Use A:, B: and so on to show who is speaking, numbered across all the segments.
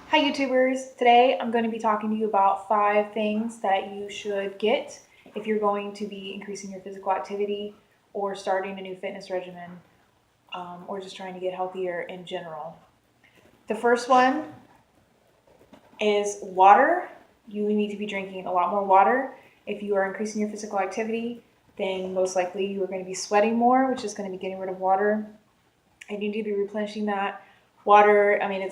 A: Hi YouTubers! Today I'm going to be talking to you about 5 things that you should get if you're going to be increasing your physical activity or starting a new fitness regimen or just trying to get healthier in general. The first one is water. You need to be drinking a lot more water. If you are increasing your physical activity, then most likely you are going to be sweating more, which is going to be getting rid of water, and you need to be replenishing that water. I mean, you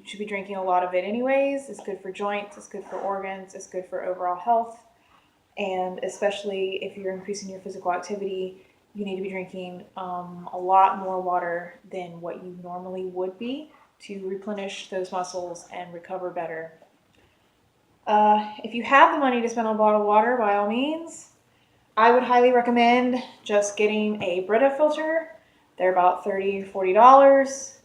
A: should be drinking a lot of it anyways. It's good for joints, it's good for organs, it's good for overall health. And especially if you're increasing your physical activity, you need to be drinking a lot more water than what you normally would be to replenish those muscles and recover better. If you have the money to spend on bottled water, by all means, I would highly recommend just getting a Brita filter. They're about $30 or $40.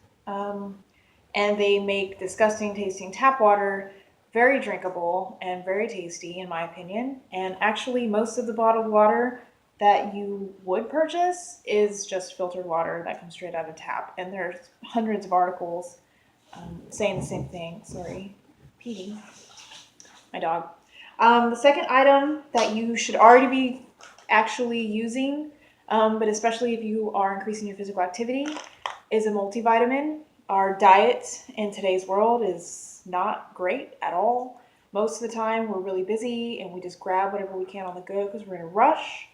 A: And they make disgusting tasting tap water very drinkable and very tasty, in my opinion. And actually, most of the bottled water that you would purchase is just filtered water that comes straight out of tap. And there's hundreds of articles saying the same thing. Sorry, Petey, my dog. The second item that you should already be actually using, but especially if you are increasing your physical activity, is a multivitamin. Our diet in today's world is not great at all. Most of the time we're really busy and we just grab whatever we can on the go because we're in a rush,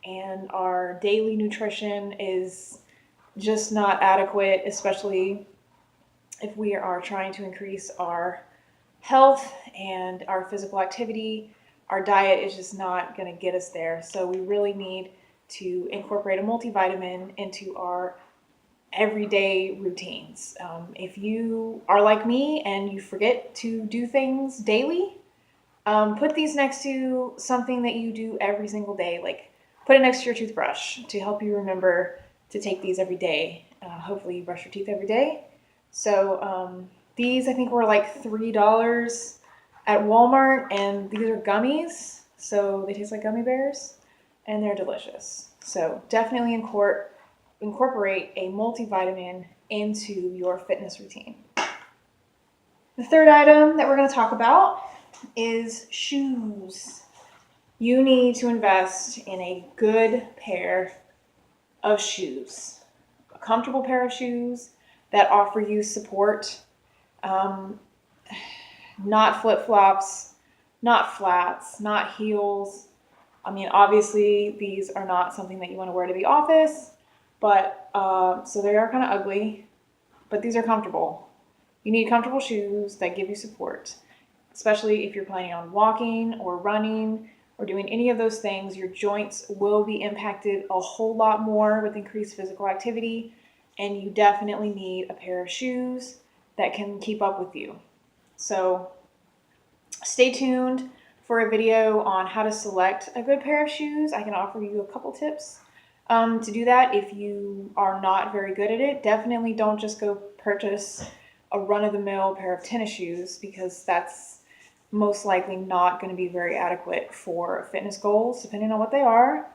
A: and our daily nutrition is just not adequate, especially if we are trying to increase our health and our physical activity. Our diet is just not going to get us there. So we really need to incorporate a multivitamin into our everyday routines. If you are like me and you forget to do things daily, put these next to something that you do every single day. Like put it next to your toothbrush to help you remember to take these every day. Hopefully you brush your teeth every day. So these I think were like $3 at Walmart, and these are gummies. So they taste like gummy bears and they're delicious. So definitely incorporate a multivitamin into your fitness routine. The third item that we're going to talk about is shoes. You need to invest in a good pair of shoes, a comfortable pair of shoes that offer you support, not flip-flops, not flats, not heels. I mean, obviously these are not something that you want to wear to the office, but so they are kind of ugly, but these are comfortable. You need comfortable shoes that give you support, especially if you're planning on walking or running or doing any of those things. Your joints will be impacted a whole lot more with increased physical activity, and you definitely need a pair of shoes that can keep up with you. So stay tuned for a video on how to select a good pair of shoes. I can offer you a couple tips to do that if you are not very good at it. Definitely don't just go purchase a run-of-the-mill pair of tennis shoes, because that's most likely not going to be very adequate for fitness goals, depending on what they are.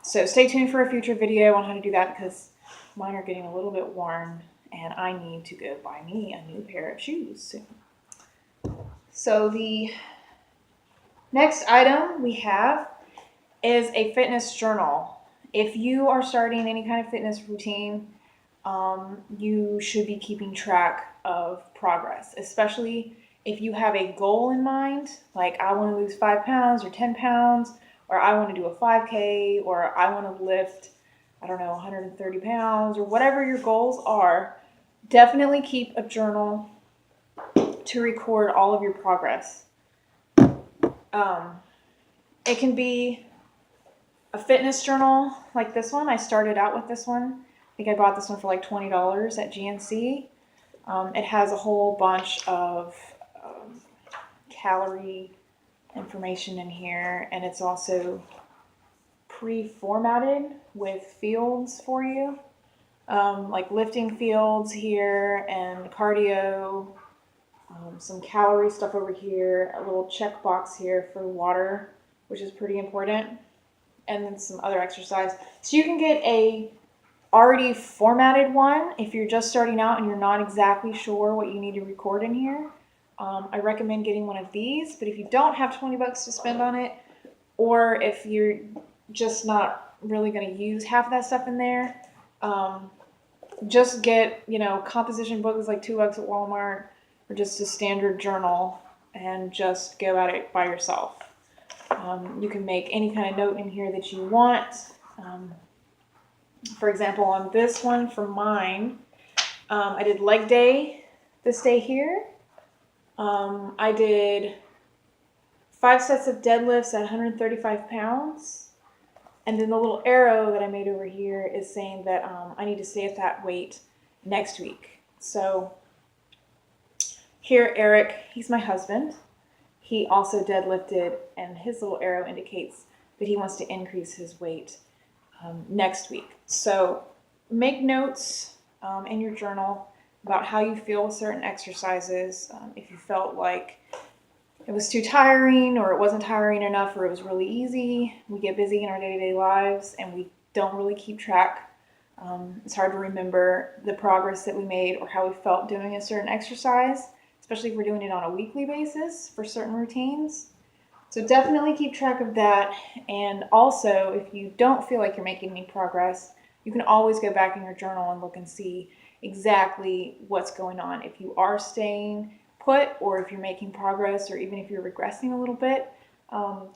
A: So stay tuned for a future video on how to do that, because mine are getting a little bit worn and I need to go buy me a new pair of shoes soon. So the next item we have is a fitness journal. If you are starting any kind of fitness routine, you should be keeping track of progress, especially if you have a goal in mind, like I want to lose 5 pounds or 10 pounds, or I want to do a 5K, or I want to lift, I don't know, 130 pounds, or whatever your goals are. Definitely keep a journal to record all of your progress. It can be a fitness journal like this one. I started out with this one. I think I bought this one for like $20 at GNC. It has a whole bunch of calorie information in here, and it's also pre-formatted with fields for you, like lifting fields here and cardio, some calorie stuff over here, a little check box here for water, which is pretty important, and then some other exercise. So you can get a already formatted one, if you're just starting out and you're not exactly sure what you need to record in here, I recommend getting one of these. But if you don't have 20 bucks to spend on it, or if you're just not really going to use half of that stuff in there, just get, composition book is like $2 at Walmart, or just a standard journal, and just go at it by yourself. You can make any kind of note in here that you want. For example, on this one for mine, I did leg day this day here. I did 5 sets of deadlifts at 135 pounds. And then the little arrow that I made over here is saying that I need to stay at that weight next week. So here, Eric, he's my husband. He also deadlifted, and his little arrow indicates that he wants to increase his weight next week. So make notes in your journal about how you feel with certain exercises. If you felt like it was too tiring, or it wasn't tiring enough, or it was really easy. We get busy in our day-to-day lives and we don't really keep track. It's hard to remember the progress that we made or how we felt doing a certain exercise, especially if we're doing it on a weekly basis for certain routines. So definitely keep track of that. And also, if you don't feel like you're making any progress, you can always go back in your journal and look and see exactly what's going on. If you are staying put, or if you're making progress, or even if you're regressing a little bit,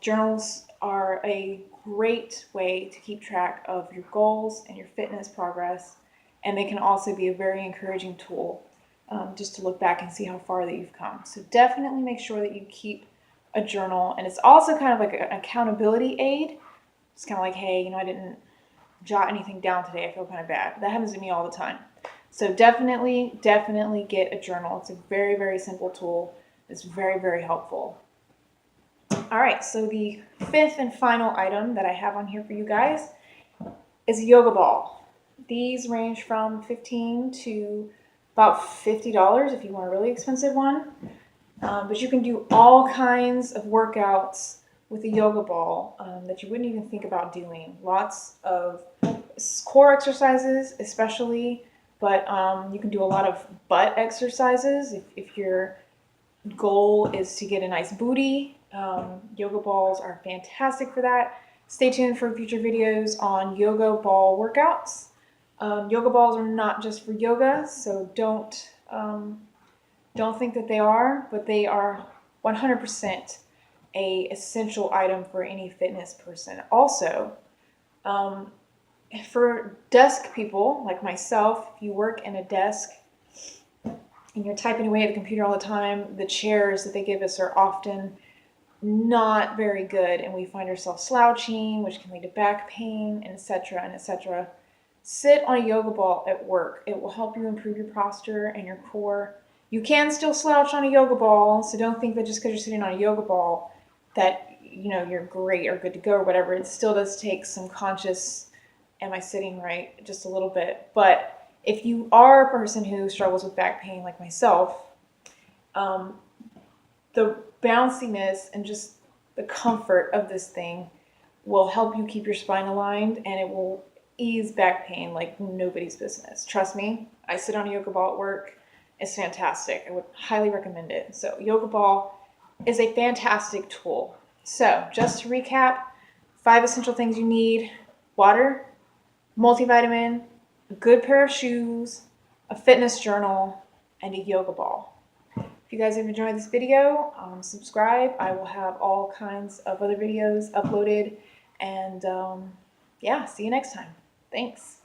A: journals are a great way to keep track of your goals and your fitness progress. And they can also be a very encouraging tool just to look back and see how far that you've come. So definitely make sure that you keep a journal. And it's also kind of like an accountability aid. It's kind of like, hey, I didn't jot anything down today. I feel kind of bad. That happens to me all the time. So definitely get a journal. It's a very, very simple tool. It's very, very helpful. All right, so the 5th and final item that I have on here for you guys is a yoga ball. These range from $15 to about $50 if you want a really expensive one. But you can do all kinds of workouts with a yoga ball that you wouldn't even think about doing. Lots of core exercises, especially, but you can do a lot of butt exercises if your goal is to get a nice booty. Yoga balls are fantastic for that. Stay tuned for future videos on yoga ball workouts. Yoga balls are not just for yoga, so don't think that they are, but they are 100% a essential item for any fitness person. Also, for desk people like myself, if you work in a desk and you're typing away at the computer all the time, the chairs that they give us are often not very good, and we find ourselves slouching, which can lead to back pain, and etc. and etc. Sit on a yoga ball at work. It will help you improve your posture and your core. You can still slouch on a yoga ball, so don't think that just because you're sitting on a yoga ball that you're great or good to go or whatever. It still does take some conscious, am I sitting right, just a little bit. But if you are a person who struggles with back pain like myself, the bounciness and just the comfort of this thing will help you keep your spine aligned, and it will ease back pain like nobody's business. Trust me, I sit on a yoga ball at work. It's fantastic. I would highly recommend it. So yoga ball is a fantastic tool. So just to recap, 5 essential things you need: water, multivitamin, a good pair of shoes, a fitness journal, and a yoga ball. If you guys have enjoyed this video, subscribe. I will have all kinds of other videos uploaded. And yeah, see you next time. Thanks.